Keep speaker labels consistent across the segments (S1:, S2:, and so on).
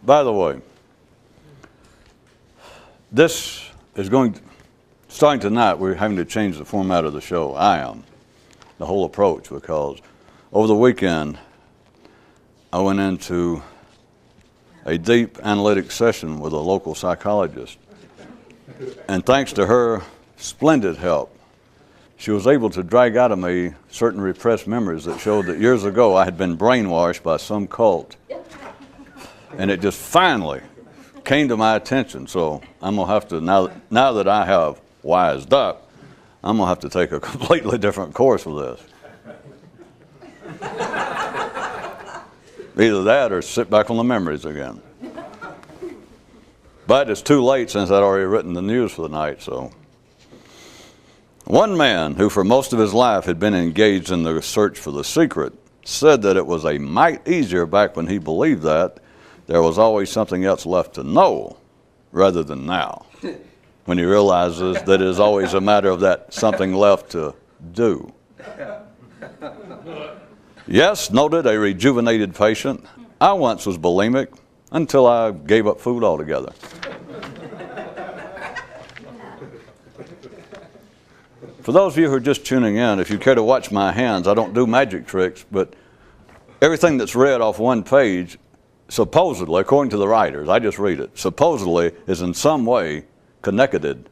S1: By the way, this is starting tonight, we're having to change the format of the show. I am. The whole approach, because over the weekend, I went into a deep analytic session with a local psychologist. And thanks to her splendid help, she was able to drag out of me certain repressed memories that showed that years ago I had been brainwashed by some cult. And it just finally came to my attention. So I'm going to have to, now that I have wised up, I'm going to have to take a completely different course with this. Either that or sit back on the memories again. But it's too late since I'd already written the news for the night, so. One man who for most of his life had been engaged in the search for the secret said that it was a mite easier back when he believed that there was always something else left to know rather than now, when he realizes that it is always a matter of that something left to do. Yes, noted a rejuvenated patient, I once was bulimic until I gave up food altogether. For those of you who are just tuning in, if you care to watch my hands, I don't do magic tricks, but everything that's read off one page, supposedly, according to the writers, I just read it, supposedly is in some way connected,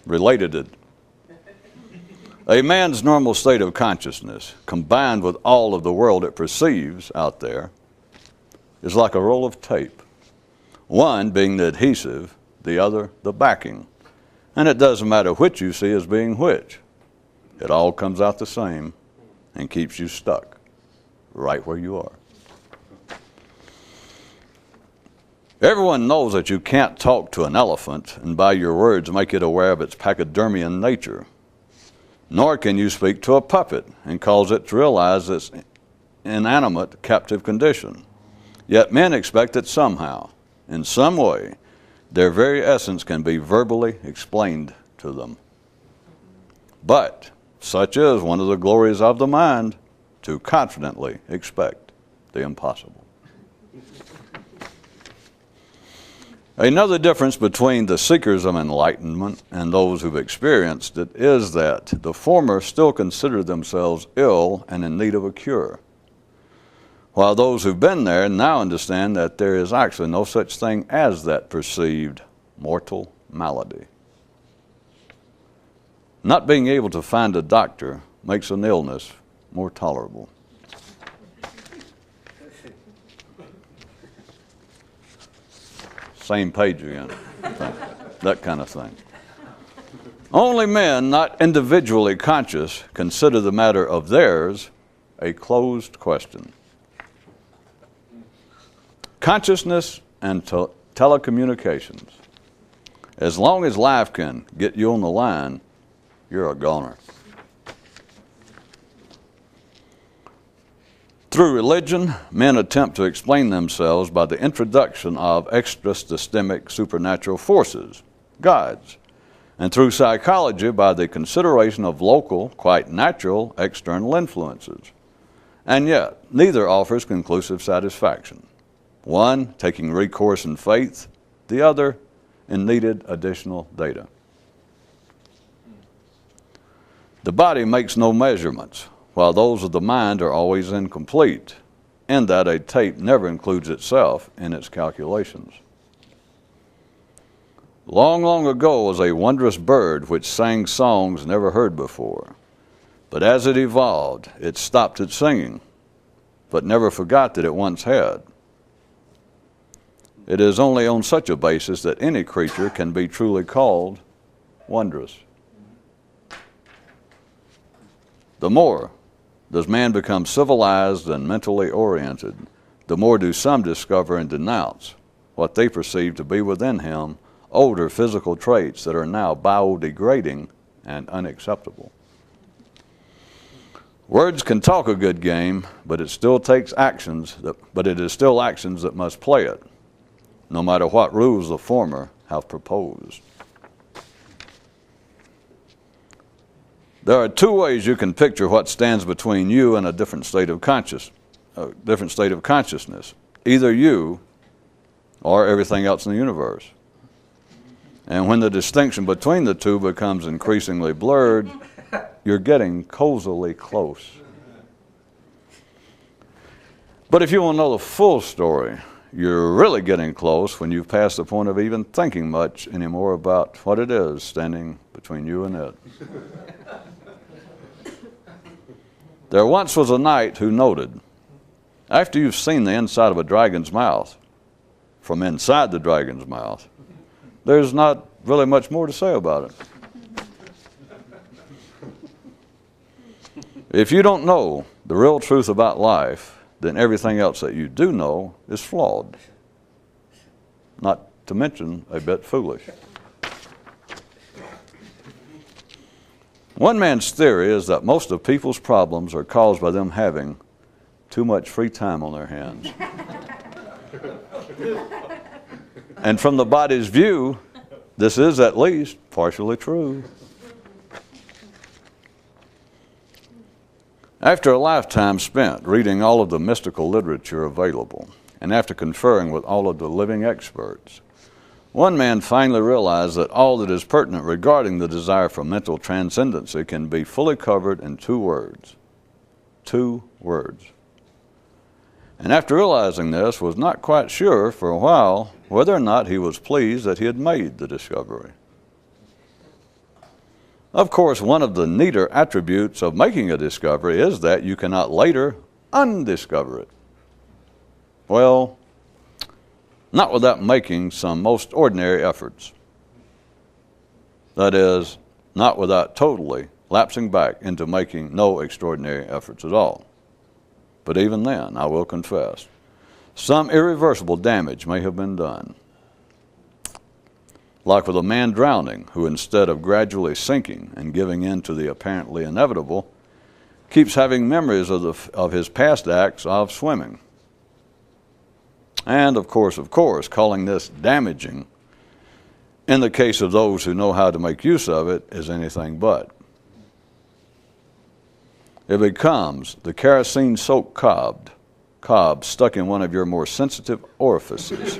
S1: related. A man's normal state of consciousness, combined with all of the world it perceives out there, is like a roll of tape. One being the adhesive, the other the backing. And it doesn't matter which you see as being which. It all comes out the same and keeps you stuck right where you are. Everyone knows that you can't talk to an elephant and by your words make it aware of its pachydermian nature. Nor can you speak to a puppet and cause it to realize its inanimate captive condition. Yet men expect that somehow, in some way, their very essence can be verbally explained to them. But such is one of the glories of the mind, to confidently expect the impossible. Another difference between the seekers of enlightenment and those who've experienced it is that the former still consider themselves ill and in need of a cure, while those who've been there now understand that there is actually no such thing as that perceived mortal malady. Not being able to find a doctor makes an illness more tolerable. Same page again, that kind of thing. Only men, not individually conscious, consider the matter of theirs a closed question. Consciousness and telecommunications. As long as life can get you on the line, you're a goner. Through religion, men attempt to explain themselves by the introduction of extra-systemic supernatural forces, gods, and through psychology by the consideration of local, quite natural, external influences. And yet, neither offers conclusive satisfaction. One taking recourse in faith, the other in needed additional data. The body makes no measurements, while those of the mind are always incomplete, in that a tape never includes itself in its calculations. Long, long ago was a wondrous bird which sang songs never heard before. But as it evolved, it stopped its singing, but never forgot that it once had. It is only on such a basis that any creature can be truly called wondrous. The more does man become civilized and mentally oriented, the more do some discover and denounce what they perceive to be within him older physical traits that are now biodegrading and unacceptable. Words can talk a good game, but it still takes actions but it is still actions that must play it, no matter what rules the former have proposed. There are two ways you can picture what stands between you and a different state of consciousness. either you or everything else in the universe. And when the distinction between the two becomes increasingly blurred, you're getting cozily close. But if you want to know the full story, you're really getting close when you've passed the point of even thinking much anymore about what it is standing between you and it. There once was a knight who noted, after you've seen the inside of a dragon's mouth, from inside the dragon's mouth, there's not really much more to say about it. If you don't know the real truth about life, then everything else that you do know is flawed, not to mention a bit foolish. One man's theory is that most of people's problems are caused by them having too much free time on their hands. And from the body's view, this is at least partially true. After a lifetime spent reading all of the mystical literature available, and after conferring with all of the living experts, one man finally realized that all that is pertinent regarding the desire for mental transcendency can be fully covered in 2 words. 2 words. And after realizing this, was not quite sure for a while whether or not he was pleased that he had made the discovery. Of course, one of the neater attributes of making a discovery is that you cannot later undiscover it. Well, not without making some most ordinary efforts. That is, not without totally lapsing back into making no extraordinary efforts at all. But even then, I will confess, some irreversible damage may have been done. Like with a man drowning who, instead of gradually sinking and giving in to the apparently inevitable, keeps having memories of his past acts of swimming. And of course, calling this damaging, in the case of those who know how to make use of it, is anything but. It becomes the kerosene-soaked cob stuck in one of your more sensitive orifices.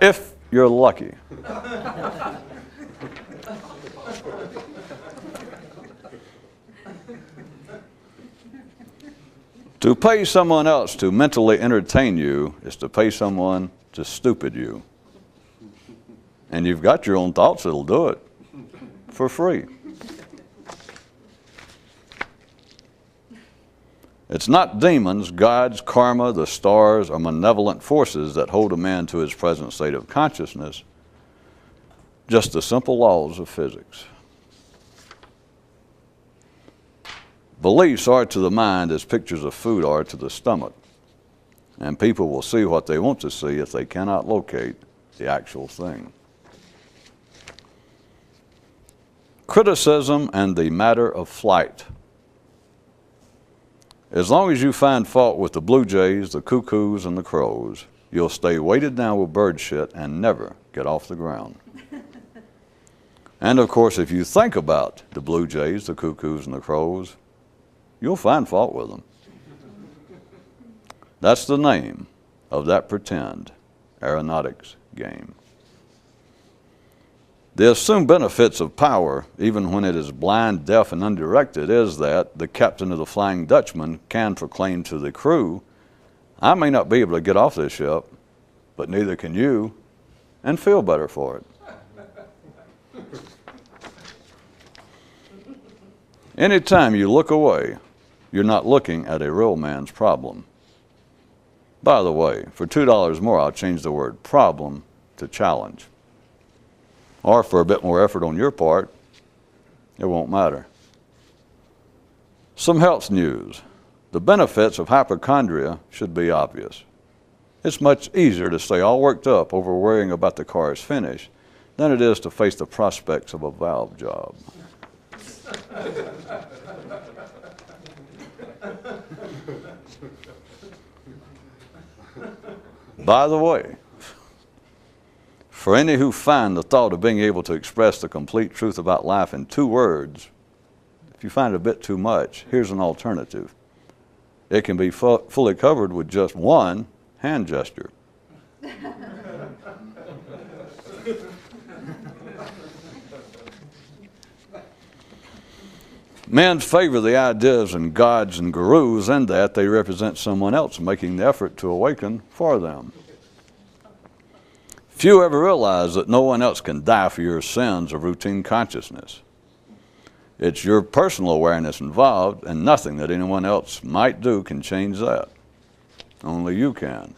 S1: If you're lucky. To pay someone else to mentally entertain you is to pay someone to stupid you. And you've got your own thoughts that'll do it for free. It's not demons, gods, karma, the stars, or malevolent forces that hold a man to his present state of consciousness, just the simple laws of physics. Beliefs are to the mind as pictures of food are to the stomach, and people will see what they want to see if they cannot locate the actual thing. Criticism and the matter of flight. As long as you find fault with the blue jays, the cuckoos, and the crows, you'll stay weighted down with bird shit and never get off the ground. And of course, if you think about the blue jays, the cuckoos, and the crows, you'll find fault with them. That's the name of that pretend aeronautics game. The assumed benefits of power, even when it is blind, deaf, and undirected, is that the captain of the Flying Dutchman can proclaim to the crew, I may not be able to get off this ship, but neither can you, and feel better for it. Anytime you look away, you're not looking at a real man's problem. By the way, for $2 more, I'll change the word problem to challenge. Or for a bit more effort on your part, it won't matter. Some health news. The benefits of hypochondria should be obvious. It's much easier to stay all worked up over worrying about the car's finish than it is to face the prospects of a valve job. By the way, for any who find the thought of being able to express the complete truth about life in 2 words, if you find it a bit too much, here's an alternative. it can be fully covered with just one hand gesture. Men favor the ideas and gods and gurus in that they represent someone else making the effort to awaken for them. Few ever realize that no one else can die for your sins of routine consciousness. It's your personal awareness involved, and nothing that anyone else might do can change that. Only you can.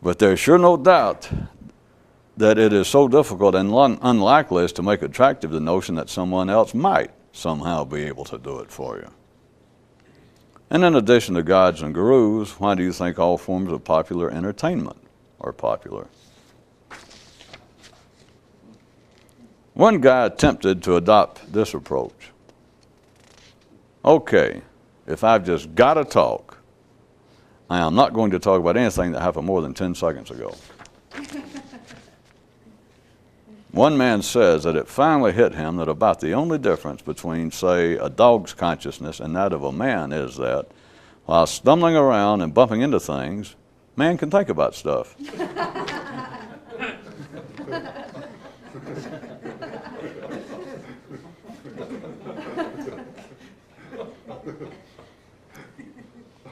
S1: But there's sure no doubt that it is so difficult and unlikely as to make attractive the notion that someone else might somehow be able to do it for you. And in addition to gods and gurus, why do you think all forms of popular entertainment are popular? One guy attempted to adopt this approach. Okay, if I've just got to talk, I am not going to talk about anything that happened more than 10 seconds ago. One man says that it finally hit him that about the only difference between, say, a dog's consciousness and that of a man is that while stumbling around and bumping into things, man can think about stuff.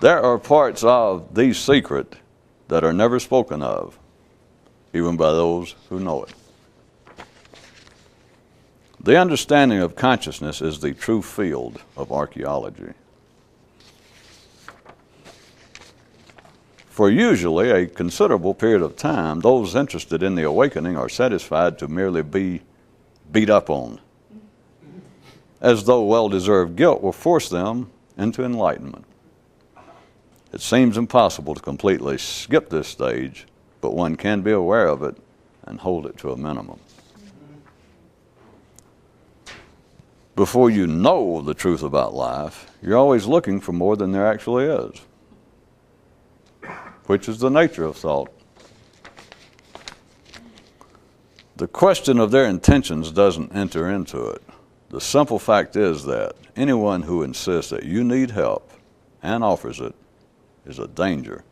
S1: There are parts of the secret that are never spoken of, even by those who know it. The understanding of consciousness is the true field of archaeology. For usually a considerable period of time, those interested in the awakening are satisfied to merely be beat up on, as though well-deserved guilt will force them into enlightenment. It seems impossible to completely skip this stage, but one can be aware of it and hold it to a minimum. Before you know the truth about life, you're always looking for more than there actually is, which is the nature of thought. The question of their intentions doesn't enter into it. The simple fact is that anyone who insists that you need help and offers it is a danger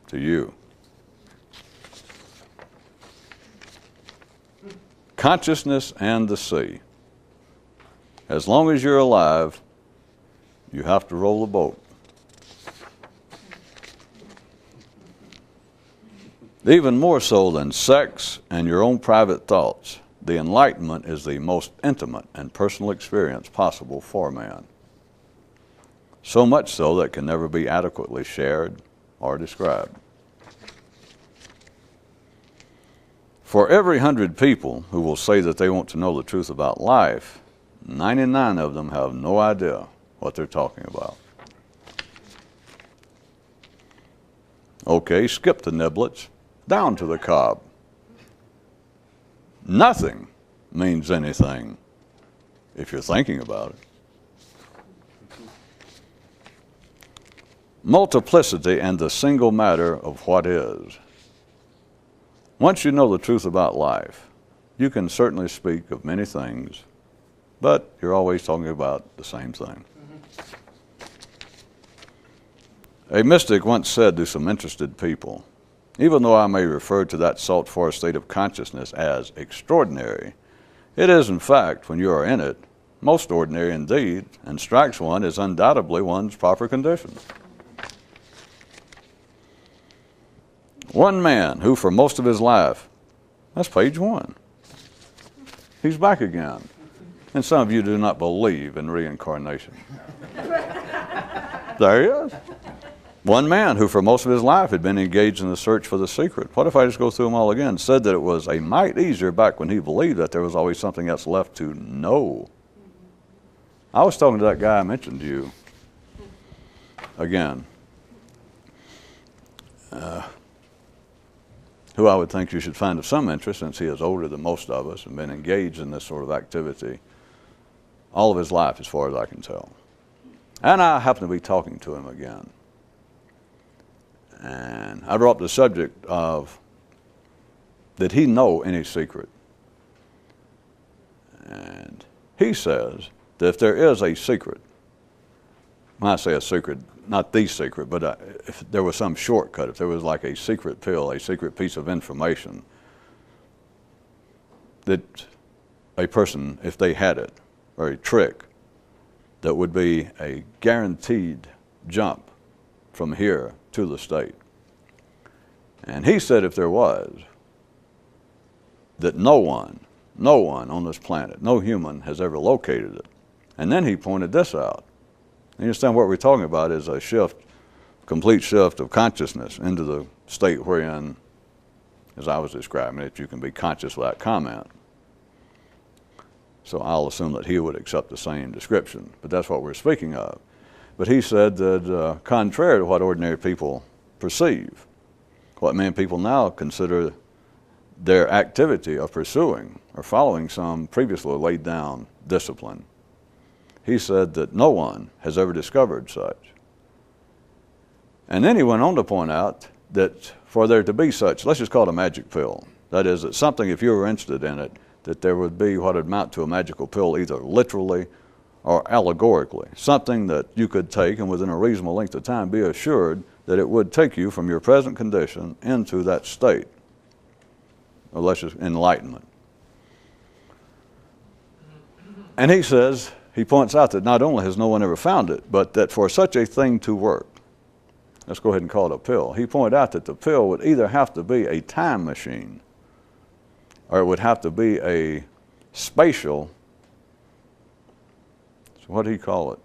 S1: to you. Consciousness and the sea. As long as you're alive, you have to row the boat. Even more so than sex and your own private thoughts, the enlightenment is the most intimate and personal experience possible for man. So much so that it can never be adequately shared or described. For every 100 people who will say that they want to know the truth about life, 99 of them have no idea what they're talking about. Okay, skip the niblets, down to the cob. Nothing means anything if you're thinking about it. Multiplicity and the single matter of what is. Once you know the truth about life, you can certainly speak of many things, but you're always talking about the same thing. A mystic once said to some interested people, even though I may refer to that sought-for state of consciousness as extraordinary, it is in fact, when you are in it, most ordinary indeed, and strikes one as undoubtedly one's proper condition. One man who for most of his life, that's page 1, he's back again. And some of you do not believe in reincarnation. There he is. One man who for most of his life had been engaged in the search for the secret. What if I just go through them all again? Said that it was a mite easier back when he believed that there was always something else left to know. I was talking to that guy I mentioned to you again, who I would think you should find of some interest since he is older than most of us and been engaged in this sort of activity all of his life as far as I can tell. And I happened to be talking to him again. And I brought up the subject of, did he know any secret? And he says that if there is a secret, when I say a secret, not the secret, but if there was some shortcut, if there was like a secret pill, a secret piece of information that a person, if they had it, or a trick, that would be a guaranteed jump from here to the state. And he said if there was, that no one on this planet, no human has ever located it. And then he pointed this out. You understand what we're talking about is a shift, complete shift of consciousness into the state wherein, as I was describing it, you can be conscious without comment. So I'll assume that he would accept the same description, but that's what we're speaking of. But he said that contrary to what ordinary people perceive, what many people now consider their activity of pursuing or following some previously laid down discipline, he said that no one has ever discovered such. And then he went on to point out that for there to be such, let's just call it a magic pill. That is, that something, if you were interested in it, that there would be what would amount to a magical pill either literally or allegorically. Something that you could take and within a reasonable length of time be assured that it would take you from your present condition into that state, or let's just enlightenment. And he says, he points out that not only has no one ever found it, but that for such a thing to work, let's go ahead and call it a pill, he pointed out that the pill would either have to be a time machine or it would have to be a spatial, so what do you call it?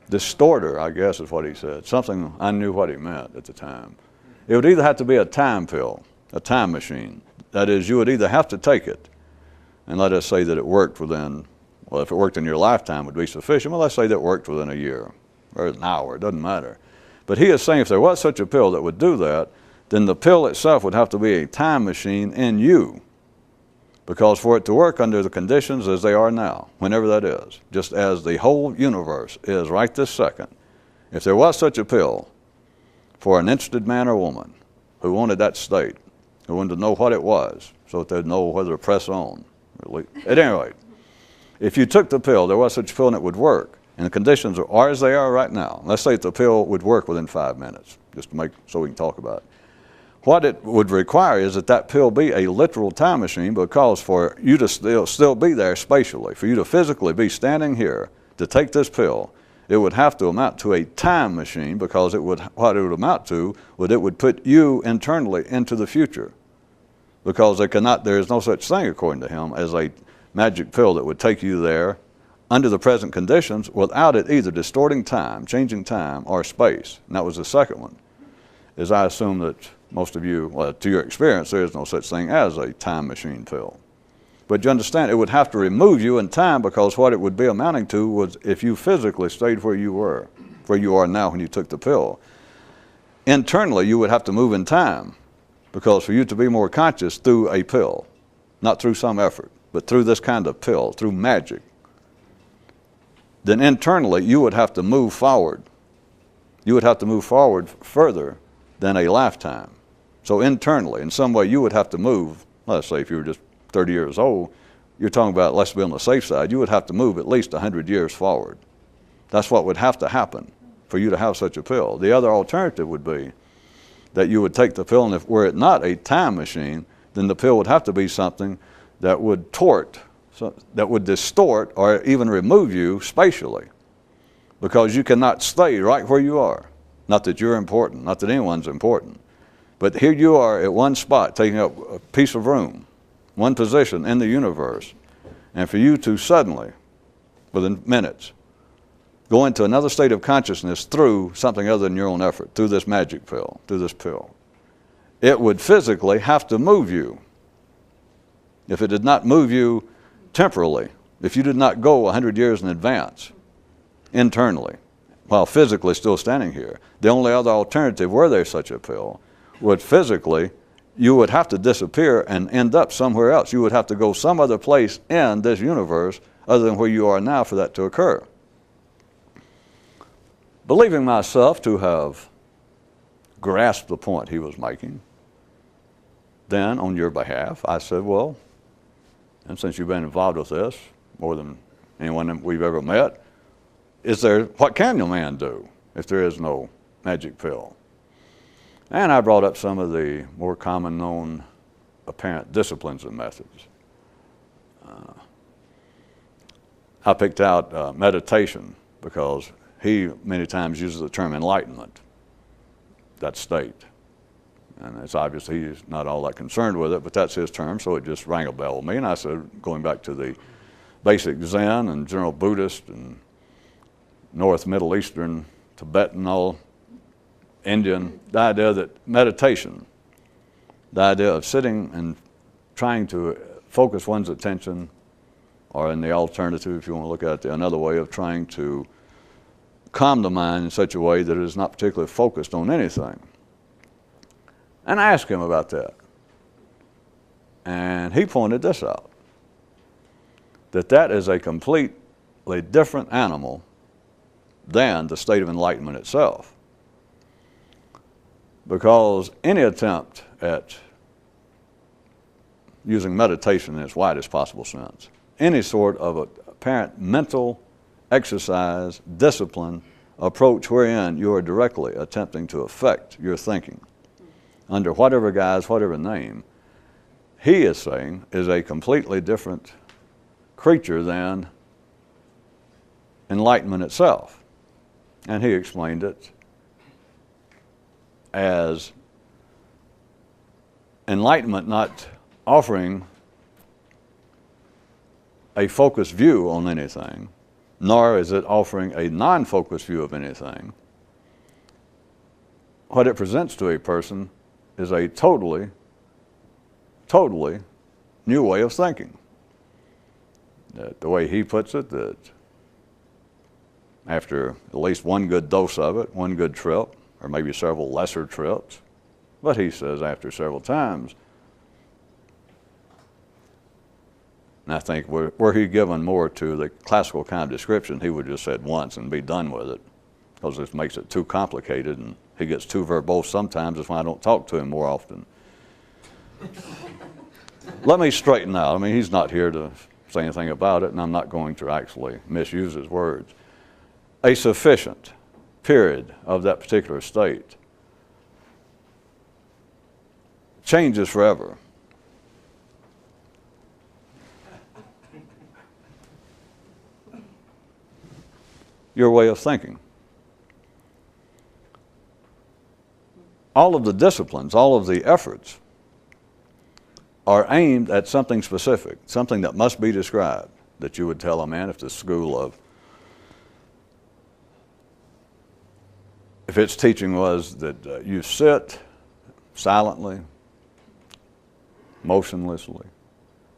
S1: Distorter, I guess is what he said. Something, I knew what he meant at the time. It would either have to be a time pill, a time machine. That is, you would either have to take it, and let us say that it worked within, well, if it worked in your lifetime, it would be sufficient. Well, let's say that it worked within a year or an hour, it doesn't matter. But he is saying if there was such a pill that would do that, then the pill itself would have to be a time machine in you. Because for it to work under the conditions as they are now, whenever that is, just as the whole universe is right this second, if there was such a pill for an interested man or woman who wanted that state, who wanted to know what it was, so that they'd know whether to press on. At any rate, if you took the pill, there was such a pill and it would work, and the conditions are as they are right now. Let's say the pill would work within 5 minutes, just to make so we can talk about it. What it would require is that that pill be a literal time machine, because for you to still be there spatially, for you to physically be standing here to take this pill, it would have to amount to a time machine, because what it would amount to would it would put you internally into the future. Because there is no such thing, according to him, as a magic pill that would take you there under the present conditions without it either distorting time, changing time, or space. And that was the second one. As I assume that most of you, well, to your experience, there is no such thing as a time machine pill. But you understand, it would have to remove you in time, because what it would be amounting to was if you physically stayed where you were, where you are now when you took the pill. Internally, you would have to move in time, because for you to be more conscious through a pill, not through some effort, but through this kind of pill, through magic, then internally you would have to move forward. You would have to move forward further than a lifetime. So internally, in some way, you would have to move. Let's say if you were just 30 years old, you're talking about, let's be on the safe side, you would have to move at least 100 years forward. That's what would have to happen for you to have such a pill. The other alternative would be that you would take the pill, and if were it not a time machine, then the pill would have to be something that would that would distort or even remove you spatially, because you cannot stay right where you are. Not that you're important, not that anyone's important, but here you are at one spot, taking up a piece of room, one position in the universe, and for you to suddenly, within minutes, go into another state of consciousness through something other than your own effort, through this magic pill, through this pill, it would physically have to move you. If it did not move you temporally, if you did not go 100 years in advance internally, while physically still standing here, the only other alternative, were there such a pill, would physically, you would have to disappear and end up somewhere else. You would have to go some other place in this universe other than where you are now for that to occur. Believing myself to have grasped the point he was making, then on your behalf, I said, well, and since you've been involved with this more than anyone we've ever met, what can a man do if there is no magic pill? And I brought up some of the more common known apparent disciplines and methods. I picked out meditation because he many times uses the term enlightenment, that state. And it's obvious he's not all that concerned with it, but that's his term, so it just rang a bell with me. And I said, going back to the basic Zen and general Buddhist and North Middle Eastern, Tibetan, all Indian, the idea that meditation, the idea of sitting and trying to focus one's attention, or in the alternative, if you want to look at it another way, of trying to calm the mind in such a way that it is not particularly focused on anything. And I asked him about that. And he pointed this out, that is a completely different animal than the state of enlightenment itself. Because any attempt at using meditation in its widest possible sense, any sort of apparent mental exercise, discipline, approach wherein you are directly attempting to affect your thinking under whatever guise, whatever name, he is saying is a completely different creature than enlightenment itself. And he explained it as enlightenment not offering a focused view on anything, nor is it offering a non-focused view of anything. What it presents to a person is a totally new way of thinking. That the way he puts it, that after at least one good dose of it, one good trip, or maybe several lesser trips, but he says after several times, and I think were he given more to the classical kind of description, he would just said once and be done with it, because this makes it too complicated and he gets too verbose sometimes. That's why I don't talk to him more often. Let me straighten out. I mean, he's not here to say anything about it, and I'm not going to actually misuse his words. A sufficient period of that particular state changes forever. Your way of thinking. All of the disciplines, all of the efforts are aimed at something specific, something that must be described, that you would tell a man if the school of, if its teaching was that you sit silently, motionlessly,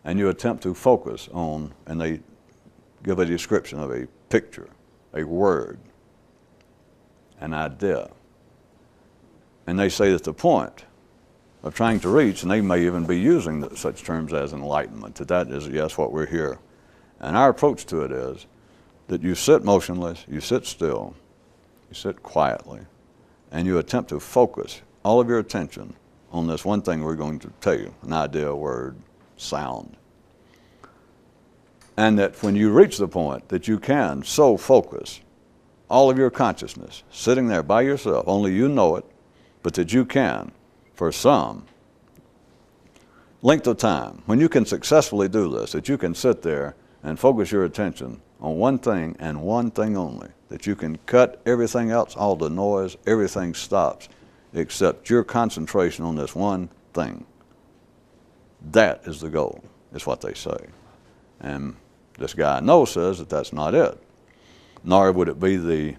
S1: and you attempt to focus on, and they give a description of a picture, a word, an idea. And they say that the point of trying to reach, and they may even be using such terms as enlightenment, that is, yes, what we're here. And our approach to it is that you sit motionless, you sit still, you sit quietly, and you attempt to focus all of your attention on this one thing we're going to tell you, an idea, a word, sound. And that when you reach the point that you can so focus all of your consciousness, sitting there by yourself, only you know it, but that you can, for some length of time, when you can successfully do this, that you can sit there and focus your attention on one thing and one thing only, that you can cut everything else, all the noise, everything stops, except your concentration on this one thing. That is the goal, is what they say. And this guy I know says that that's not it. Nor would it be the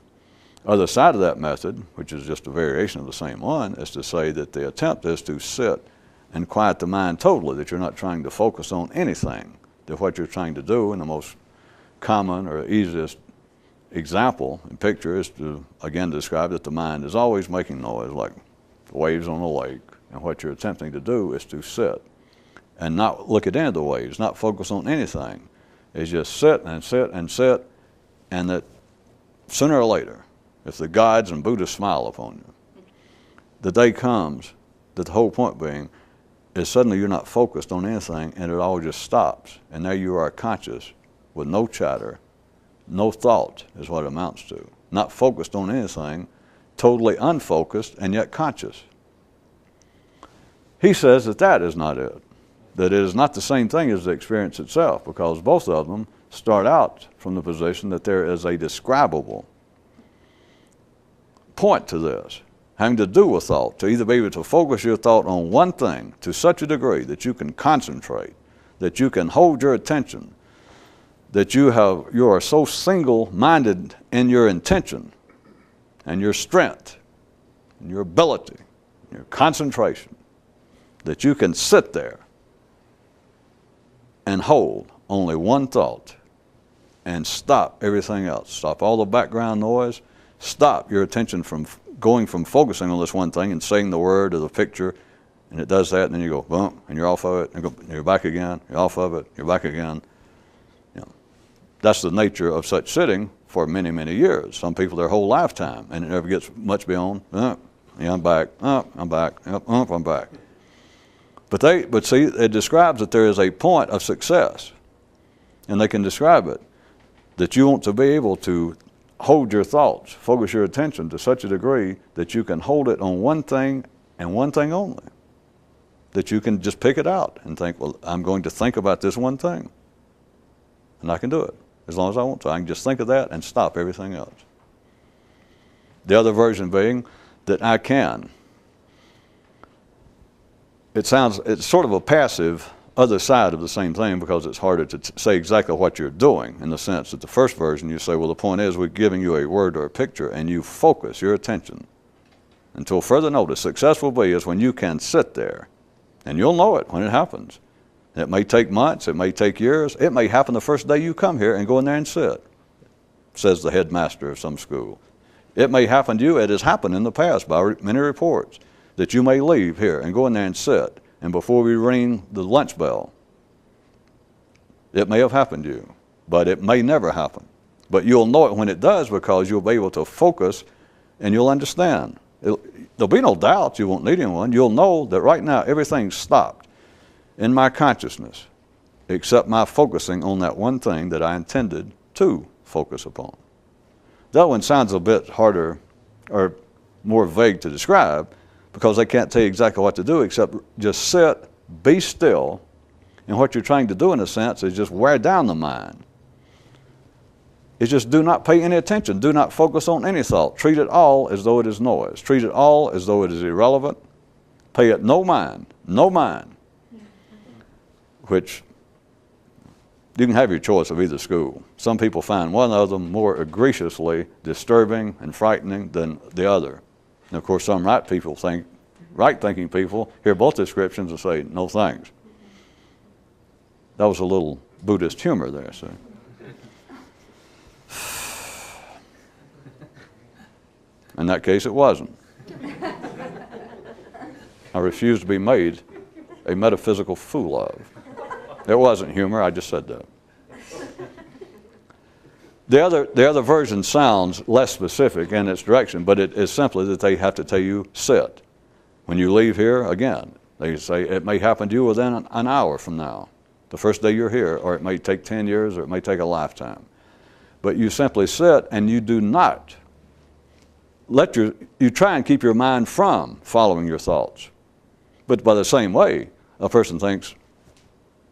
S1: other side of that method, which is just a variation of the same one, is to say that the attempt is to sit and quiet the mind totally, that you're not trying to focus on anything, that what you're trying to do, and the most common or easiest example and picture is to, again, describe that the mind is always making noise, like waves on a lake, and what you're attempting to do is to sit and not look at any of the waves, not focus on anything. It's just sit and sit and sit, and that sooner or later, if the gods and Buddhists smile upon you, the day comes that the whole point being is suddenly you're not focused on anything and it all just stops. And there you are conscious with no chatter, no thought is what it amounts to. Not focused on anything, totally unfocused and yet conscious. He says that that is not it. That it is not the same thing as the experience itself, because both of them start out from the position that there is a describable point to this, having to do with thought, to either be able to focus your thought on one thing to such a degree that you can concentrate, that you can hold your attention, that you are so single-minded in your intention and your strength and your ability, your concentration, that you can sit there and hold only one thought and stop everything else. Stop all the background noise. Stop your attention from going from focusing on this one thing and saying the word or the picture, and it does that, and then you go, boom, and you're off of it, and you're back again, you're off of it, you're back again. That's the nature of such sitting for many, many years. Some people their whole lifetime, and it never gets much beyond, yeah, I'm back, I'm back, I'm back. But see, it describes that there is a point of success, and they can describe it, that you want to be able to hold your thoughts, focus your attention to such a degree that you can hold it on one thing and one thing only. That you can just pick it out and think, well, I'm going to think about this one thing. And I can do it as long as I want to. I can just think of that and stop everything else. The other version being that I can. It's sort of a passive other side of the same thing, because it's harder to say exactly what you're doing, in the sense that the first version you say, well, the point is we're giving you a word or a picture and you focus your attention until further notice. Success will be is when you can sit there, and you'll know it when it happens. It may take months, it may take years, it may happen the first day you come here and go in there and sit, says the headmaster of some school. It may happen to you, it has happened in the past by many reports, that you may leave here and go in there and sit, and before we ring the lunch bell, it may have happened to you, but it may never happen. But you'll know it when it does, because you'll be able to focus and you'll understand. There'll be no doubt, you won't need anyone. You'll know that right now everything's stopped in my consciousness except my focusing on that one thing that I intended to focus upon. That one sounds a bit harder or more vague to describe, because they can't tell you exactly what to do except just sit, be still, and what you're trying to do in a sense is just wear down the mind. It's just do not pay any attention, do not focus on any thought. Treat it all as though it is noise. Treat it all as though it is irrelevant. Pay it no mind, which you can have your choice of either school. Some people find one of them more egregiously disturbing and frightening than the other. And of course, some right-thinking people hear both descriptions and say, no thanks. That was a little Buddhist humor there, see. In that case, it wasn't. I refuse to be made a metaphysical fool of. It wasn't humor, I just said that. The other version sounds less specific in its direction, but it is simply that they have to tell you, sit. When you leave here, again, they say it may happen to you within an hour from now, the first day you're here, or it may take 10 years, or it may take a lifetime. But you simply sit, and you do not you try and keep your mind from following your thoughts. But by the same way, a person thinks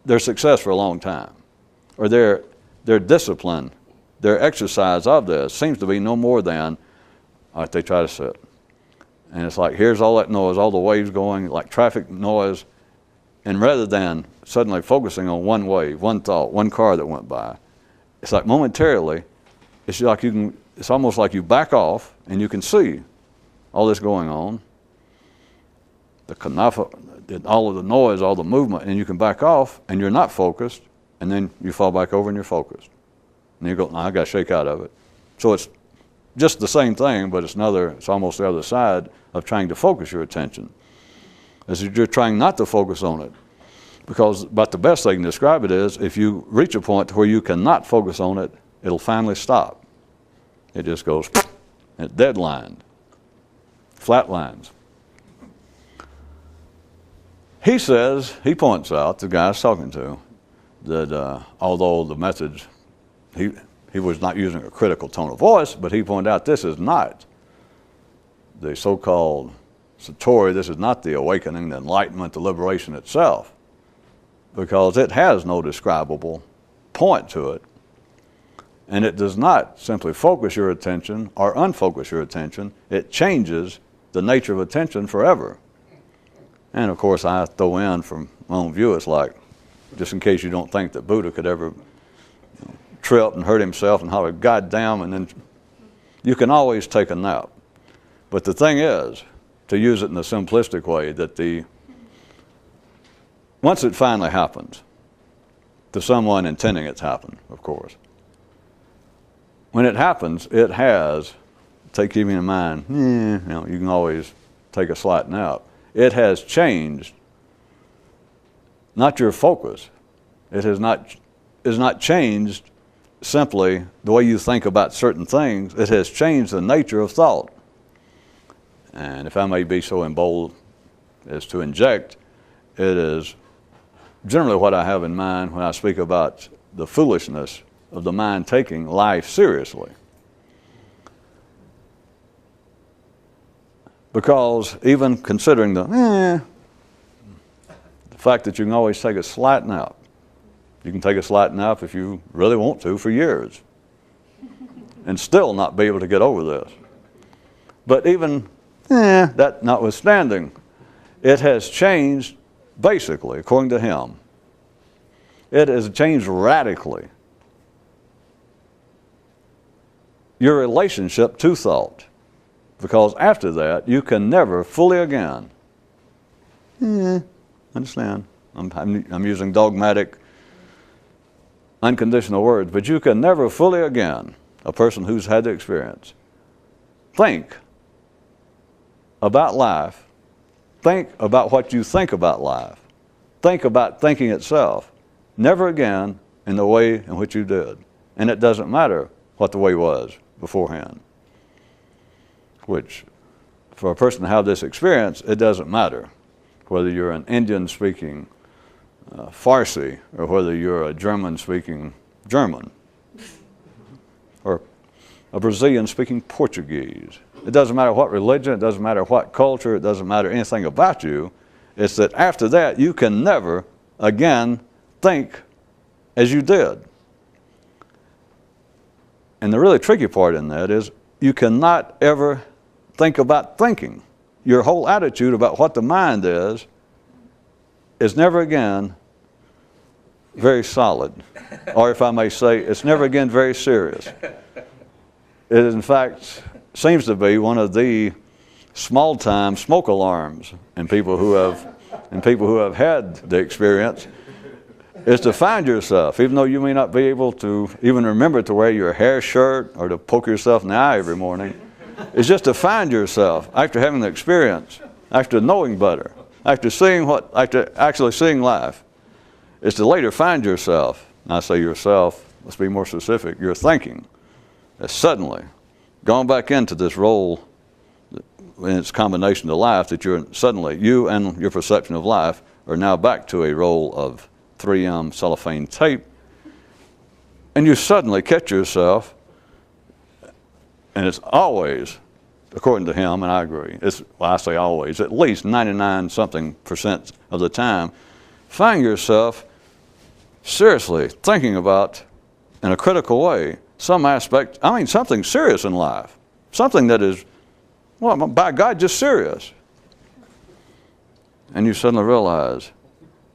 S1: their success for a long time, or their discipline, their exercise of this seems to be no more than, all right, they try to sit. And it's like, here's all that noise, all the waves going, like traffic noise. And rather than suddenly focusing on one wave, one thought, one car that went by, it's like momentarily, it's almost like you back off and you can see all this going on, all of the noise, all the movement, and you can back off and you're not focused, and then you fall back over and you're focused. And you go, no, I got to shake out of it. So it's just the same thing, but it's almost the other side of trying to focus your attention. As you're trying not to focus on it. But the best they can describe it is, if you reach a point where you cannot focus on it, it'll finally stop. It just goes, it deadlined, flatlines. He points out, the guy I was talking to, that although the methods, he was not using a critical tone of voice, but he pointed out this is not the so-called Satori, this is not the awakening, the enlightenment, the liberation itself, because it has no describable point to it. And it does not simply focus your attention or unfocus your attention. It changes the nature of attention forever. And of course, I throw in from my own view, it's like, just in case you don't think that Buddha could ever trip and hurt himself and holler, God damn, and then you can always take a nap. But the thing is, to use it in a simplistic way, that once it finally happens, to someone intending it to happen, of course, when it happens, it has, keeping in mind, you can always take a slight nap. It has changed, not your focus. It is not changed simply the way you think about certain things. It has changed the nature of thought. And if I may be so bold as to inject, it is generally what I have in mind when I speak about the foolishness of the mind taking life seriously. Because even considering the fact that you can always take a slight nap, you can take a slight nap if you really want to for years and still not be able to get over this. But even that notwithstanding, it has changed basically, according to him. It has changed radically your relationship to thought. Because after that, you can never fully again. Understand? I'm using dogmatic, unconditional words, but you can never fully again, a person who's had the experience, think about life, think about what you think about life, think about thinking itself, never again in the way in which you did. And it doesn't matter what the way was beforehand. Which, for a person to have this experience, it doesn't matter whether you're an Indian speaking Farsi or whether you're a German speaking German or a Brazilian speaking Portuguese. It doesn't matter what religion, it doesn't matter what culture, it doesn't matter anything about you. It's that after that, you can never again think as you did. And the really tricky part in that is you cannot ever think about thinking. Your whole attitude about what the mind is never again very solid. Or if I may say, it's never again very serious. It in fact seems to be one of the small-time smoke alarms in people who have had the experience, is to find yourself, even though you may not be able to even remember to wear your hair shirt or to poke yourself in the eye every morning, is just to find yourself after having the experience, after knowing better, after actually seeing life, is to later find yourself, and I say yourself, let's be more specific, your thinking has suddenly gone back into this role in its combination to life, that you and your perception of life are now back to a role of 3M cellophane tape, and you suddenly catch yourself. And it's always, according to him, and I agree, I say always, at least 99-something% of the time, find yourself seriously thinking about, in a critical way, something serious in life. Something that is, well, by God, just serious. And you suddenly realize,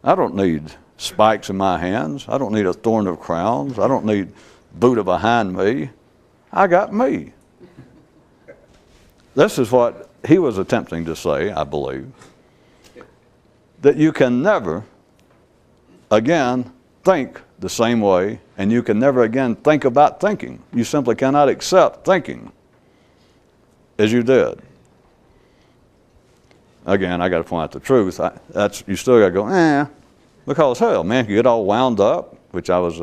S1: I don't need spikes in my hands. I don't need a thorn of crowns. I don't need Buddha behind me. I got me. This is what he was attempting to say, I believe, that you can never again think the same way, and you can never again think about thinking. You simply cannot accept thinking as you did. Again, I got to point out the truth. You still got to go, because hell, man, you get all wound up, which I was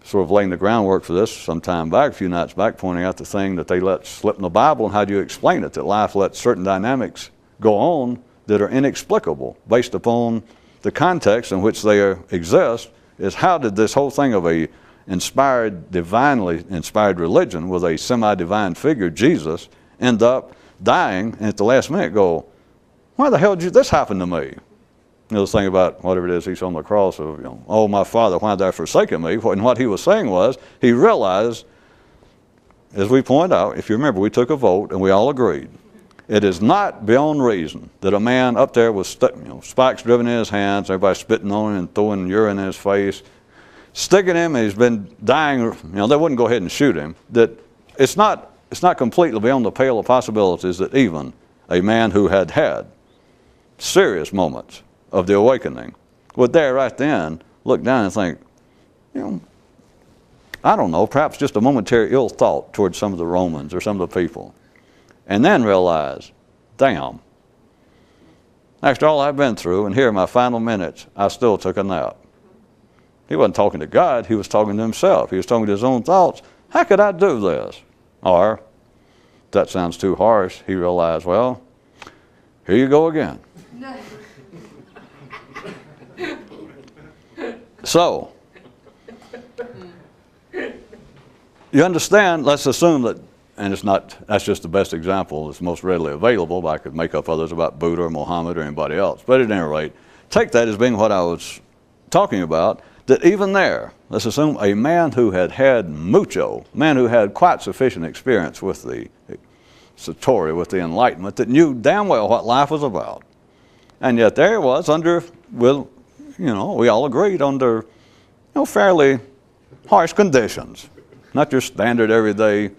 S1: sort of laying the groundwork for this some time back, a few nights back, pointing out the thing that they let slip in the Bible and how do you explain it, that life lets certain dynamics go on that are inexplicable based upon the context in which they exist, is how did this whole thing of a divinely inspired religion with a semi-divine figure, Jesus, end up dying and at the last minute go, why the hell did this happen to me? You know, this thing about whatever it is he's on the cross of, you know, oh, my Father, why have thou forsaken me? And what he was saying was, he realized, as we point out, if you remember, we took a vote and we all agreed, it is not beyond reason that a man up there with spikes driven in his hands, everybody spitting on him and throwing urine in his face, sticking him, and he's been dying, you know, they wouldn't go ahead and shoot him, that it's not completely beyond the pale of possibilities that even a man who had serious moments of the awakening would there right then look down and think, you know, I don't know, perhaps just a momentary ill thought towards some of the Romans or some of the people. And then realize, damn, after all I've been through, and here in my final minutes, I still took a nap. He wasn't talking to God, he was talking to himself. He was talking to his own thoughts. How could I do this? Or, if that sounds too harsh, he realized, well, here you go again. So, you understand, let's assume that, and that's just the best example, it's most readily available, but I could make up others about Buddha or Muhammad or anybody else. But at any rate, take that as being what I was talking about, that even there, let's assume a man who had mucho, a man who had quite sufficient experience with the Satori, with the enlightenment, that knew damn well what life was about. And yet there it was we all agreed under, fairly harsh conditions. Not your standard everyday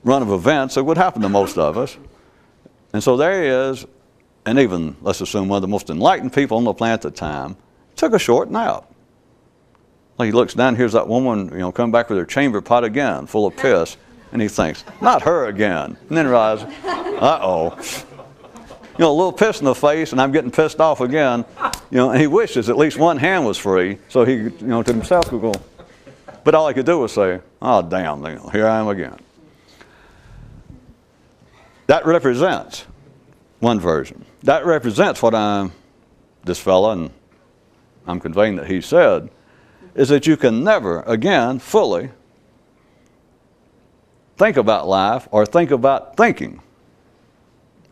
S1: run of events that would happen to most of us. And so there he is, and even, let's assume, one of the most enlightened people on the planet at the time, took a short nap. Like he looks down, here's that woman, coming back with her chamber pot again, full of piss, and he thinks, not her again. And then realizes, uh-oh. A little piss in the face, and I'm getting pissed off again. And he wishes at least one hand was free, so he, to himself could go. But all he could do was say, oh, damn, here I am again. That represents one version. That represents what this fella, and I'm conveying that he said, is that you can never, again, fully think about life or think about thinking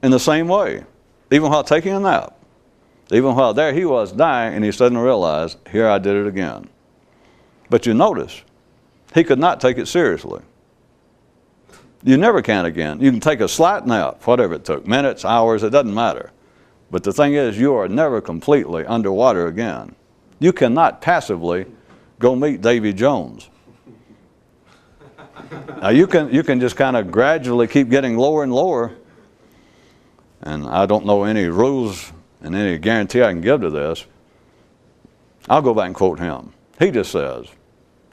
S1: in the same way, even while taking a nap. Even while there he was dying, and he suddenly realized, here I did it again. But you notice, he could not take it seriously. You never can again. You can take a slight nap, whatever it took, minutes, hours, it doesn't matter. But the thing is, you are never completely underwater again. You cannot passively go meet Davy Jones. Now you can just kind of gradually keep getting lower and lower. And I don't know any rules and any guarantee I can give to this. I'll go back and quote him. He just says,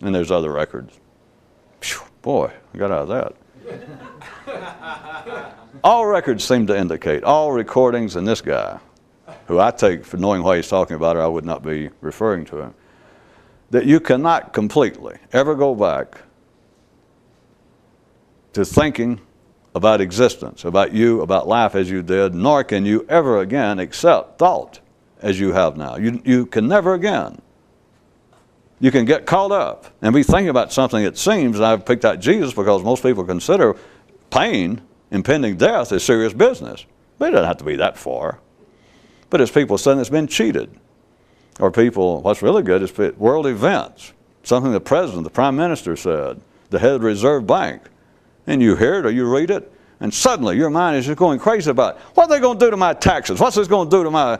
S1: and there's other records. Phew, boy, I got out of that. All records seem to indicate, all recordings, and this guy, who I take for knowing what he's talking about, or I would not be referring to him, that you cannot completely ever go back to thinking about existence, about you, about life as you did, nor can you ever again accept thought as you have now. You can never again. You can get caught up and be thinking about something, it seems, and I've picked out Jesus because most people consider pain, impending death, as serious business. But it doesn't have to be that far. But as people saying it's been cheated, or people, what's really good is world events, something the president, the prime minister said, the head of the Reserve Bank, and you hear it or you read it, and suddenly your mind is just going crazy about, what are they going to do to my taxes? What's this going to do to my,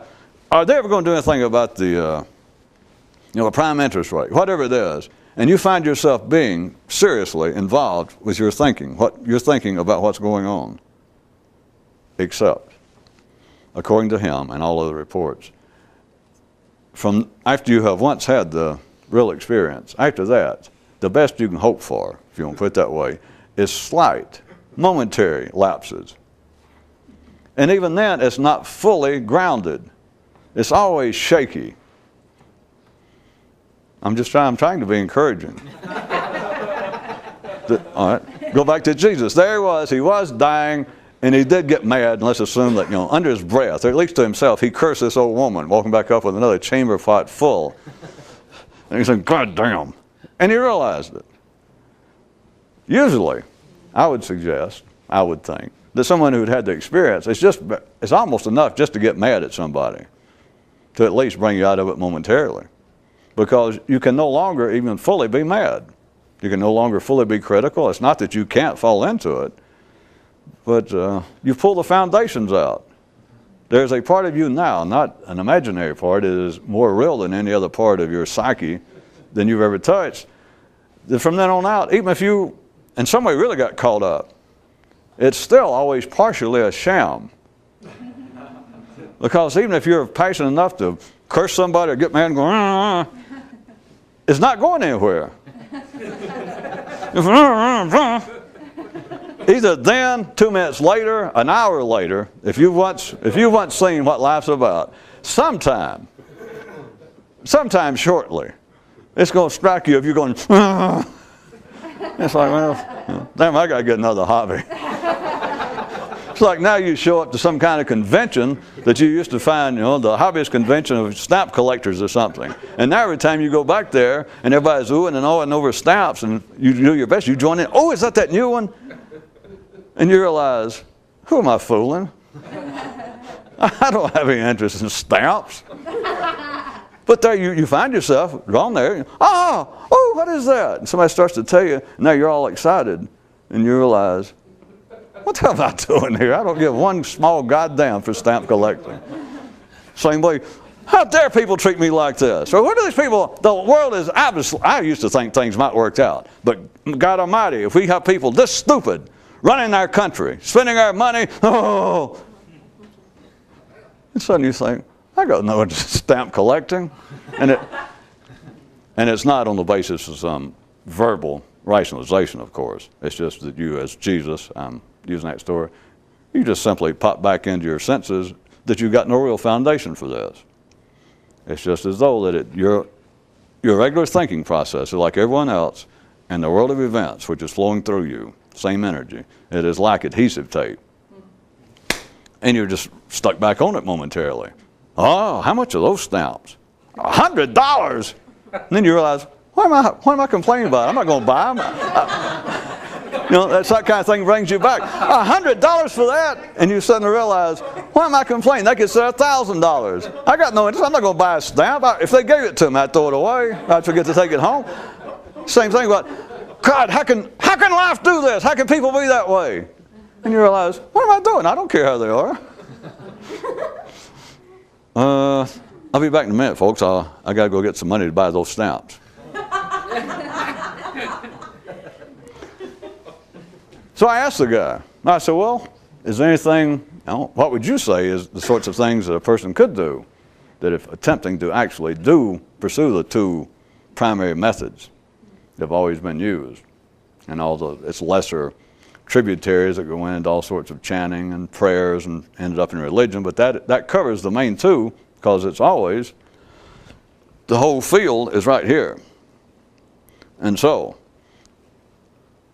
S1: are they ever going to do anything about the prime interest rate, whatever it is, and you find yourself being seriously involved with your thinking, what you're thinking about what's going on, except, according to him and all other reports, from after you have once had the real experience, after that, the best you can hope for, if you want to put it that way, is slight, momentary lapses. And even then, it's not fully grounded. It's always shaky. I'm trying to be encouraging. All right, go back to Jesus. There he was dying, and he did get mad, and let's assume that, under his breath, or at least to himself, he cursed this old woman, walking back up with another chamber pot full. And he said, God damn. And he realized it. Usually, I would suggest, I would think, that someone who had had the experience, it's almost enough just to get mad at somebody, to at least bring you out of it momentarily. Because you can no longer even fully be mad. You can no longer fully be critical. It's not that you can't fall into it, but you pull the foundations out. There's a part of you now, not an imaginary part, it is more real than any other part of your psyche than you've ever touched. That from then on out, even if you in some way really got caught up, it's still always partially a sham. Because even if you're passionate enough to curse somebody or get mad and go, it's not going anywhere. Either then, 2 minutes later, an hour later, if you've once seen what life's about, sometime shortly, it's going to strike you if you're going, it's like, well, damn, I got to get another hobby. It's like now you show up to some kind of convention that you used to find, the hobbyist convention of stamp collectors or something. And now every time you go back there and everybody's oohing and awing over stamps and you do your best, you join in, oh, is that new one? And you realize, who am I fooling? I don't have any interest in stamps. But there you find yourself drawn there. Oh, what is that? And somebody starts to tell you, and now you're all excited. And you realize, what the hell am I doing here? I don't give one small goddamn for stamp collecting. Same way, how dare people treat me like this? Or what are these people, the world is obviously, I used to think things might work out. But God Almighty, if we have people this stupid running our country, spending our money, and suddenly you think, I got no interest in stamp collecting. And it's not on the basis of some verbal rationalization, of course. It's just that you, as Jesus, using that story, you just simply pop back into your senses that you've got no real foundation for this. It's just as though that your regular thinking process is like everyone else, and the world of events, which is flowing through you, same energy, it is like adhesive tape. And you're just stuck back on it momentarily. Oh, how much are those stamps? $100! And then you realize, what am I complaining about? I'm not going to buy them. That's that kind of thing brings you back. $100 for that? And you suddenly realize, why am I complaining? They could say $1,000. I got no interest. I'm not going to buy a stamp. If they gave it to me, I'd throw it away. I'd forget to take it home. Same thing about, God, how can life do this? How can people be that way? And you realize, what am I doing? I don't care how they are. I'll be back in a minute, folks. I got to go get some money to buy those stamps. So I asked the guy. I said, well, is there anything, what would you say is the sorts of things that a person could do that if attempting to actually pursue the two primary methods that have always been used, and all its lesser tributaries that go into all sorts of chanting and prayers and ended up in religion, but that covers the main two, because it's always, the whole field is right here. And so,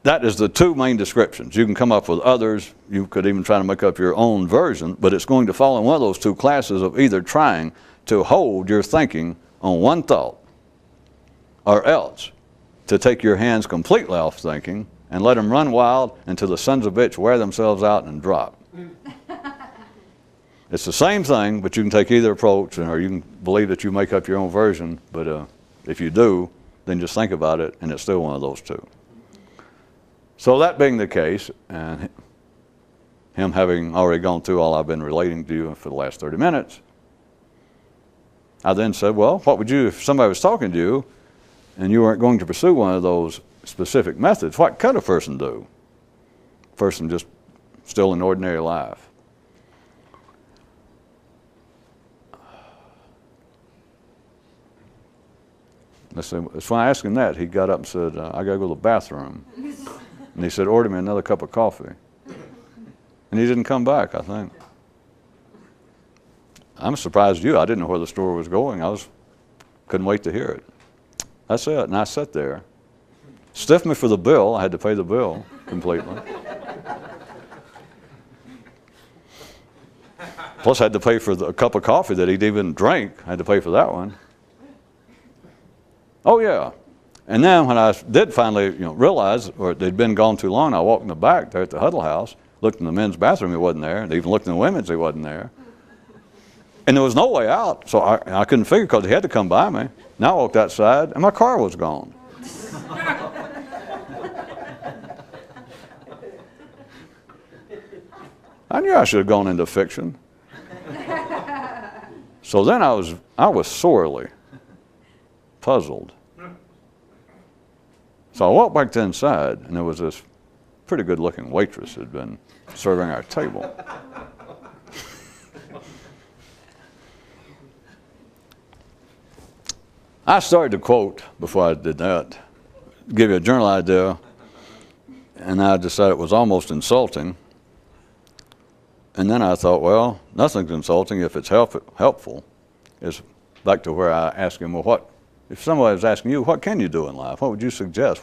S1: that is the two main descriptions. You can come up with others. You could even try to make up your own version, but it's going to fall in one of those two classes of either trying to hold your thinking on one thought, or else to take your hands completely off thinking and let them run wild until the sons of bitch wear themselves out and drop. It's the same thing, but you can take either approach, or you can believe that you make up your own version, but if you do, then just think about it, and it's still one of those two. So that being the case, and him having already gone through all I've been relating to you for the last 30 minutes, I then said, well, what would you, if somebody was talking to you and you weren't going to pursue one of those specific methods, what could a person do? A person just still in ordinary life. So when I asked him that, he got up and said, I got to go to the bathroom. And he said, order me another cup of coffee. And he didn't come back, I think. I'm surprised I didn't know where the story was going. Couldn't wait to hear it. That's it. And I sat there. Stiffed me for the bill. I had to pay the bill completely. Plus I had to pay for a cup of coffee that he'd even drank. I had to pay for that one. Oh, yeah. And then when I did finally, realize, or they'd been gone too long, I walked in the back there at the Huddle House, looked in the men's bathroom, he wasn't there, and even looked in the women's, he wasn't there. And there was no way out, so I couldn't figure because he had to come by me. Now I walked outside, and my car was gone. I knew I should have gone into fiction. So then I was sorely puzzled. So I walked back to inside, and there was this pretty good-looking waitress that had been serving our table. I started to quote before I did that, give you a general idea, and I decided it was almost insulting. And then I thought, well, nothing's insulting if it's helpful. It's back to where I asked him, well, if somebody was asking you, what can you do in life? What would you suggest?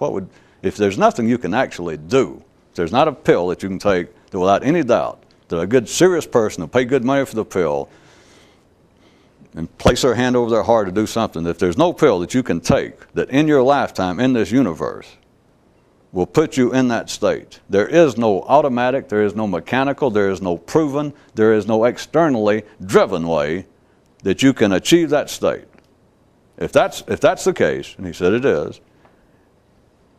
S1: If there's nothing you can actually do, if there's not a pill that you can take that without any doubt that a good serious person will pay good money for the pill and place their hand over their heart to do something, if there's no pill that you can take that in your lifetime in this universe will put you in that state. There is no automatic, there is no mechanical, there is no proven, there is no externally driven way that you can achieve that state. If that's the case, and he said it is,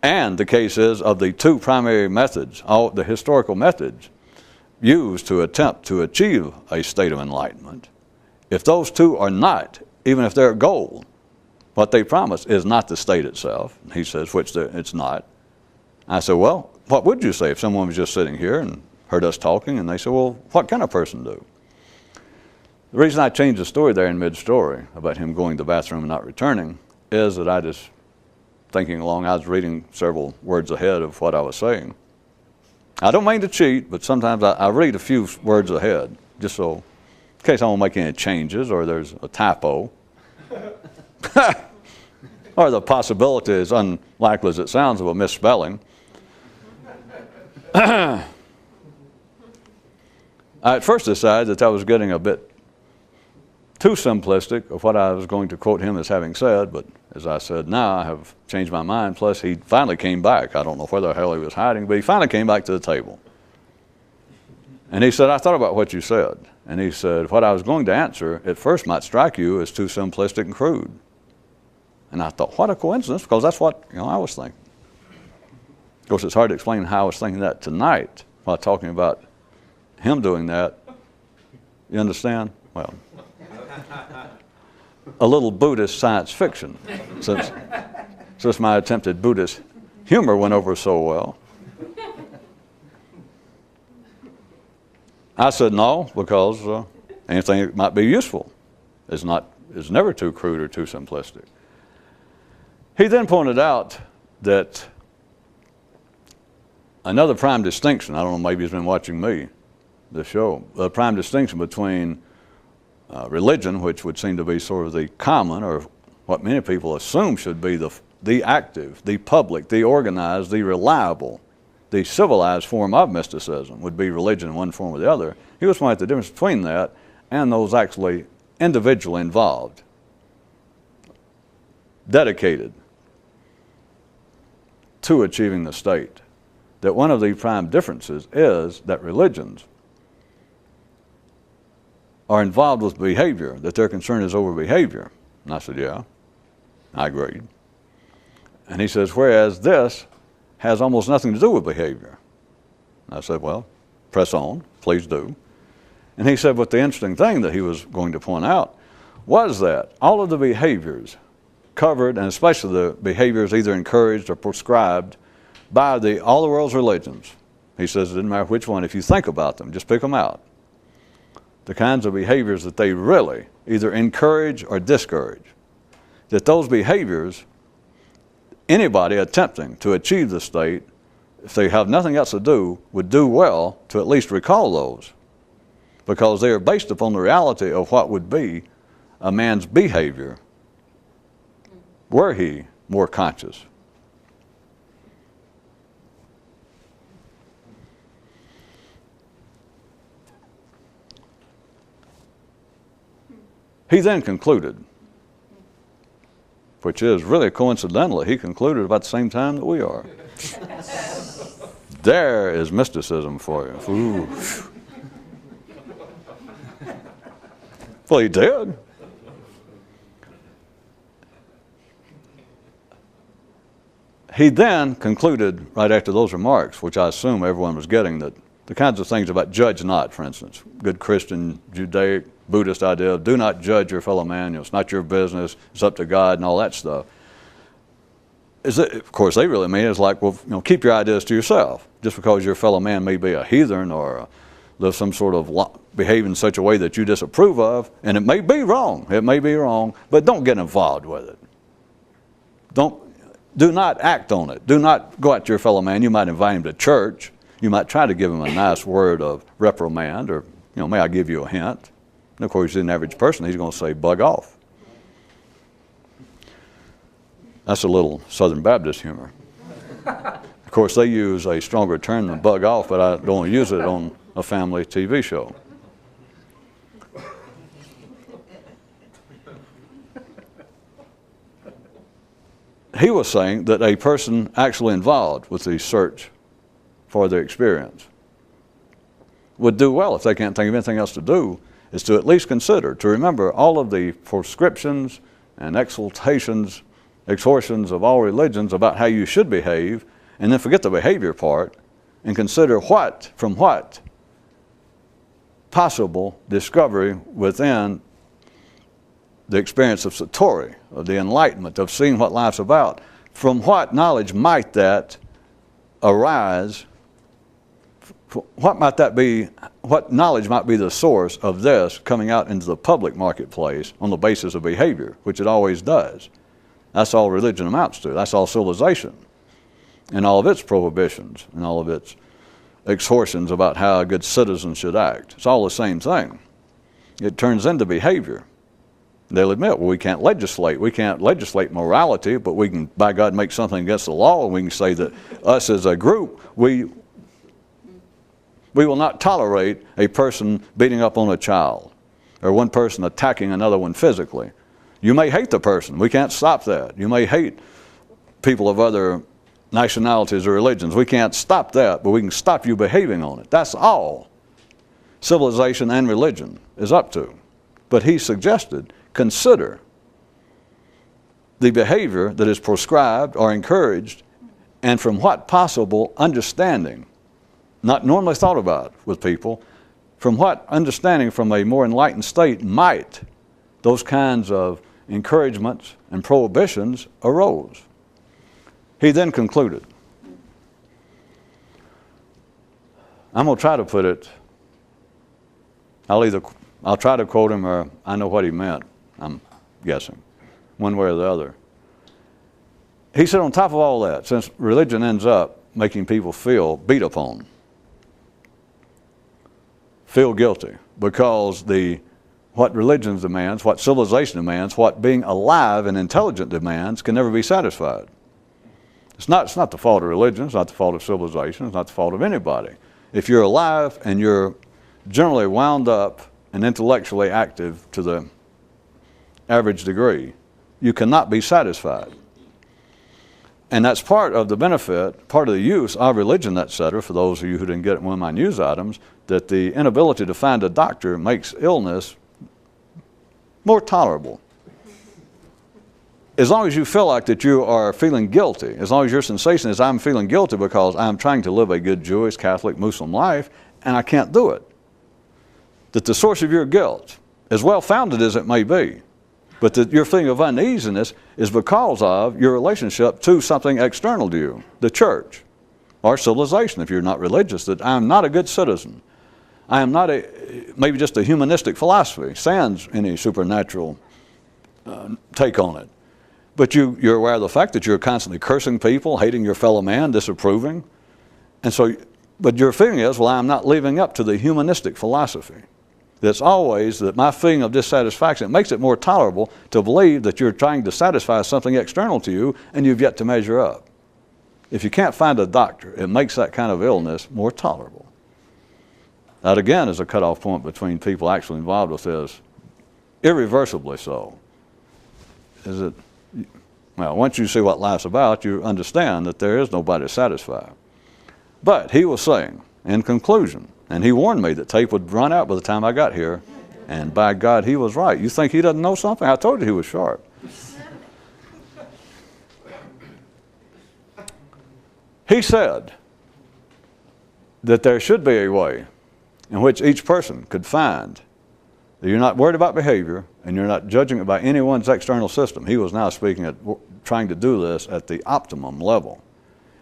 S1: and the case is of the two primary methods, all the historical methods used to attempt to achieve a state of enlightenment, if those two are not, even if their goal, what they promise is not the state itself, he says, which it's not. I said, well, what would you say if someone was just sitting here and heard us talking, and they said, well, what can a person do? The reason I changed the story there in mid-story about him going to the bathroom and not returning is that I just, thinking along, I was reading several words ahead of what I was saying. I don't mean to cheat, but sometimes I read a few words ahead, just so, in case I won't make any changes or there's a typo. Or the possibility, as unlikely as it sounds, of a misspelling. I at first decided that I was getting a bit too simplistic of what I was going to quote him as having said, but as I said, now I have changed my mind. Plus, he finally came back. I don't know where the hell he was hiding, but he finally came back to the table. And he said, I thought about what you said. And he said, what I was going to answer at first might strike you as too simplistic and crude. And I thought, what a coincidence, because that's what I was thinking. Of course, it's hard to explain how I was thinking that tonight while talking about him doing that. You understand? Well, a little Buddhist science fiction, since my attempted Buddhist humor went over so well. I said no, because anything that might be useful is never too crude or too simplistic. He then pointed out that another prime distinction, I don't know, maybe he's been watching me, the show, the prime distinction between religion, which would seem to be sort of the common, or what many people assume should be the active, the public, the organized, the reliable, the civilized form of mysticism would be religion in one form or the other. He was pointing out the difference between that and those actually individually involved, dedicated to achieving the state. That one of the prime differences is that religions are involved with behavior, that their concern is over behavior. And I said, yeah, I agreed. And he says, whereas this has almost nothing to do with behavior. And I said, well, press on, please do. And he said, but the interesting thing that he was going to point out was that all of the behaviors covered, and especially the behaviors either encouraged or prescribed by all the world's religions, he says it doesn't matter which one, if you think about them, just pick them out. The kinds of behaviors that they really either encourage or discourage, that those behaviors, anybody attempting to achieve the state, if they have nothing else to do, would do well to at least recall those, because they are based upon the reality of what would be a man's behavior were he more conscious. He then concluded which is really coincidentally, he concluded about the same time that we are. There is mysticism for you. Ooh. Well, he did. He then concluded, right after those remarks, which I assume everyone was getting, that the kinds of things about judge not, for instance, good Christian, Judaic, Buddhist idea of do not judge your fellow man, it's not your business, it's up to God and all that stuff. Of course, they really mean it's like, well, keep your ideas to yourself. Just because your fellow man may be a heathen or live some sort of behave in such a way that you disapprove of, and it may be wrong, but don't get involved with it. Do not act on it. Do not go out to your fellow man. You might invite him to church. You might try to give him a nice word of reprimand, or, may I give you a hint? And of course, he's an average person. He's going to say, bug off. That's a little Southern Baptist humor. Of course, they use a stronger term than bug off, but I don't use it on a family TV show. He was saying that a person actually involved with the search for their experience would do well, if they can't think of anything else to do, is to at least consider, to remember all of the prescriptions and exhortations of all religions about how you should behave, and then forget the behavior part and consider from what possible discovery within the experience of Satori, of the enlightenment, of seeing what life's about, from what knowledge might that arise, what knowledge might be the source of this coming out into the public marketplace on the basis of behavior, which it always does. That's all religion amounts to. That's all civilization, and all of its prohibitions, and all of its exhortations about how a good citizen should act. It's all the same thing. It turns into behavior. They'll admit, well, we can't legislate. We can't legislate morality, but we can, by God, make something against the law, and we can say that us as a group, we will not tolerate a person beating up on a child, or one person attacking another one physically. You may hate the person. We can't stop that. You may hate people of other nationalities or religions. We can't stop that, but we can stop you behaving on it. That's all civilization and religion is up to. But he suggested, consider the behavior that is prescribed or encouraged, and from what possible understanding, not normally thought about with people, from what understanding from a more enlightened state might those kinds of encouragements and prohibitions arose. He then concluded, I'm going to try to put it, I'll try to quote him, or I know what he meant, I'm guessing, one way or the other. He said, on top of all that, since religion ends up making people feel beat upon, feel guilty, because what religion demands, what civilization demands, what being alive and intelligent demands can never be satisfied. It's not the fault of religion, it's not the fault of civilization, it's not the fault of anybody. If you're alive and you're generally wound up and intellectually active to the average degree, you cannot be satisfied. And that's part of the benefit, part of the use of religion, etc., for those of you who didn't get it in one of my news items, that the inability to find a doctor makes illness more tolerable. As long as you feel like that you are feeling guilty, as long as your sensation is I'm feeling guilty because I'm trying to live a good Jewish, Catholic, Muslim life, and I can't do it, that the source of your guilt, as well-founded as it may be, but that your feeling of uneasiness is because of your relationship to something external to you, the church, or civilization if you're not religious, that I'm not a good citizen. I am not maybe just a humanistic philosophy, sans any supernatural take on it. But you're aware of the fact that you're constantly cursing people, hating your fellow man, disapproving. And so, but your feeling is, well, I'm not living up to the humanistic philosophy. That's always that my feeling of dissatisfaction, it makes it more tolerable to believe that you're trying to satisfy something external to you and you've yet to measure up. If you can't find a doctor, it makes that kind of illness more tolerable. That again is a cutoff point between people actually involved with this, irreversibly so. Well, once you see what life's about, you understand that there is nobody satisfied. But he was saying, in conclusion, and he warned me that tape would run out by the time I got here, and by God, he was right. You think he doesn't know something? I told you he was sharp. He said that there should be a way in which each person could find that you're not worried about behavior and you're not judging it by anyone's external system. He was now speaking at trying to do this at the optimum level.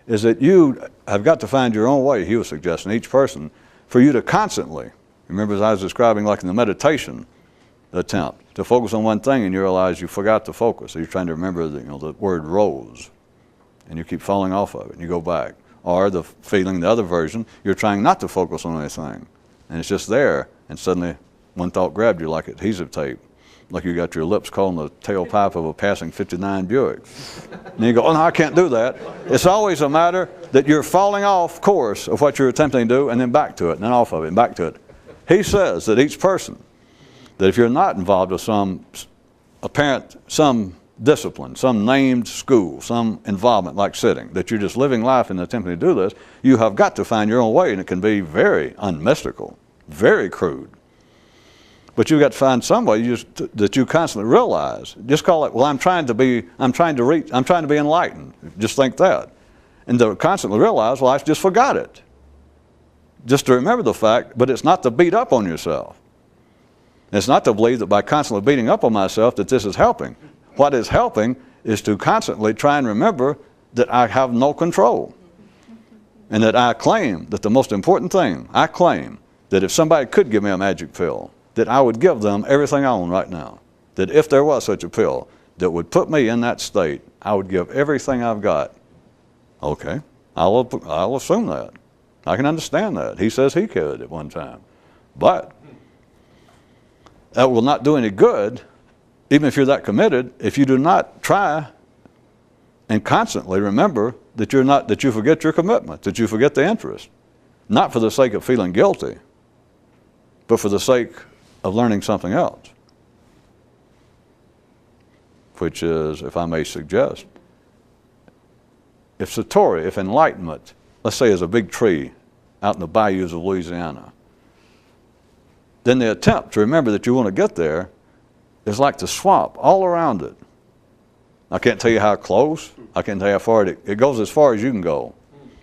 S1: Is that you have got to find your own way, he was suggesting, each person, for you to constantly, remember as I was describing like in the meditation attempt, to focus on one thing and you realize you forgot to focus. So you're trying to remember the word rose and you keep falling off of it and you go back. Or the feeling, the other version, you're trying not to focus on anything and it's just there and suddenly one thought grabbed you like adhesive tape, like you got your lips caught in the tailpipe of a passing 59 Buick. And you go, oh no, I can't do that. It's always a matter that you're falling off course of what you're attempting to do and then back to it and then off of it and back to it. He says that each person, that if you're not involved with some apparent, some discipline, some named school, some involvement like sitting, that you're just living life and attempting to do this, you have got to find your own way, and it can be very unmystical, very crude. But you've got to find some way that you constantly realize. Just call it, well, I'm trying to be enlightened. Just think that. And to constantly realize, well, I just forgot it. Just to remember the fact, but it's not to beat up on yourself. It's not to believe that by constantly beating up on myself that this is helping. What is helping is to constantly try and remember that I have no control. And that I claim that the most important thing, I claim that if somebody could give me a magic pill, that I would give them everything I own right now. That if there was such a pill that would put me in that state, I would give everything I've got. Okay, I'll assume that. I can understand that. He says he could at one time. But that will not do any good, even if you're that committed, if you do not try and constantly remember that you forget your commitment, that you forget the interest. Not for the sake of feeling guilty, but for the sake of learning something else. Which is, if I may suggest, if Satori, if enlightenment, let's say is a big tree out in the bayous of Louisiana, then the attempt to remember that you want to get there is like the swamp all around it. I can't tell you how close, I can't tell you how far it goes as far as you can go.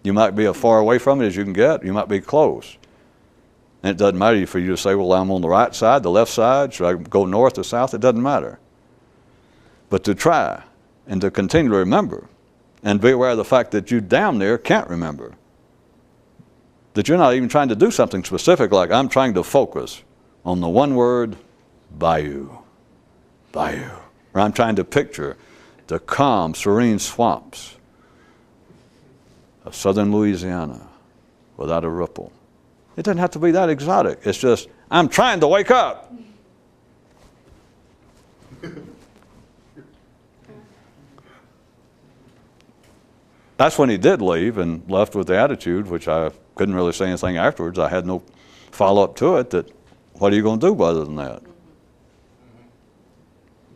S1: You might be as far away from it as you can get, you might be close. And it doesn't matter for you to say, well, I'm on the right side, the left side, should I go north or south? It doesn't matter. But to try and to continue to remember and be aware of the fact that you damn near can't remember. That you're not even trying to do something specific like I'm trying to focus on the one word, bayou, bayou. Or I'm trying to picture the calm, serene swamps of southern Louisiana without a ripple. It doesn't have to be that exotic. It's just, I'm trying to wake up. That's when he did leave and left with the attitude, which I couldn't really say anything afterwards. I had no follow-up to it, that what are you going to do other than that?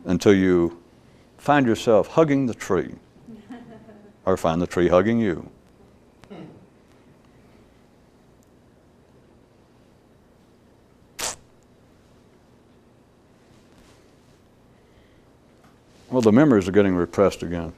S1: Until you find yourself hugging the tree or find the tree hugging you. Well, the memories are getting repressed again.